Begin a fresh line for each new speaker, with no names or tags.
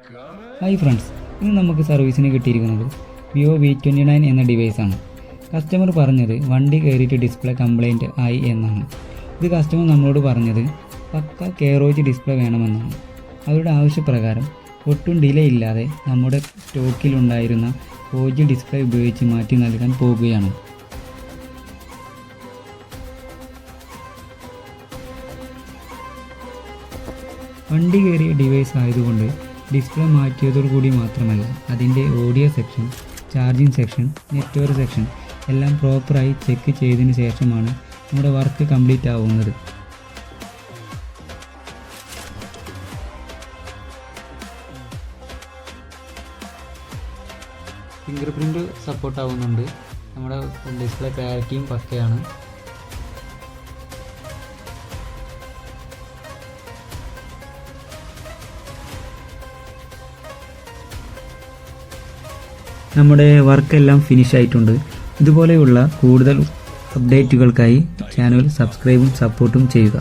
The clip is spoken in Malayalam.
ഹായ് ഫ്രണ്ട്സ്, ഇന്ന് നമുക്ക് സർവീസിന് കിട്ടിയിരിക്കുന്നത് വിവോ V29 എന്ന ഡിവൈസാണ്. കസ്റ്റമർ പറഞ്ഞത് വണ്ടി കയറിയിട്ട് ഡിസ്പ്ലേ കംപ്ലൈൻറ്റ് ആയി എന്നാണ്. ഇത് കസ്റ്റമർ നമ്മളോട് പറഞ്ഞത് പക്ക കെയറോജ് ഡിസ്പ്ലേ വേണമെന്നാണ്. അവരുടെ ആവശ്യപ്രകാരം ഒട്ടും ഡിലേ ഇല്ലാതെ നമ്മുടെ സ്റ്റോക്കിലുണ്ടായിരുന്ന OG ഡിസ്പ്ലേ ഉപയോഗിച്ച് മാറ്റി നൽകാൻ പോകുകയാണ്. വണ്ടി കയറിയ ഡിവൈസ് ആയതുകൊണ്ട് ഡിസ്പ്ലേ മാറ്റിയതോടുകൂടി മാത്രമല്ല, അതിൻ്റെ audio section, charging section, network section എല്ലാം പ്രോപ്പറായി ചെക്ക് ചെയ്തതിന് ശേഷമാണ് നമ്മുടെ വർക്ക് കംപ്ലീറ്റ് ആവുന്നത്. ഫിംഗർ പ്രിൻ്റ് സപ്പോർട്ട് ആവുന്നുണ്ട്. നമ്മുടെ ഡിസ്പ്ലേ ക്ലാരിറ്റിയും പക്കയാണ്. നമ്മുടെ വർക്കെല്ലാം ഫിനിഷ് ആയിട്ടുണ്ട്. ഇതുപോലെയുള്ള കൂടുതൽ അപ്ഡേറ്റുകൾക്കായി ചാനൽ സബ്സ്ക്രൈബും സപ്പോർട്ടും ചെയ്യുക.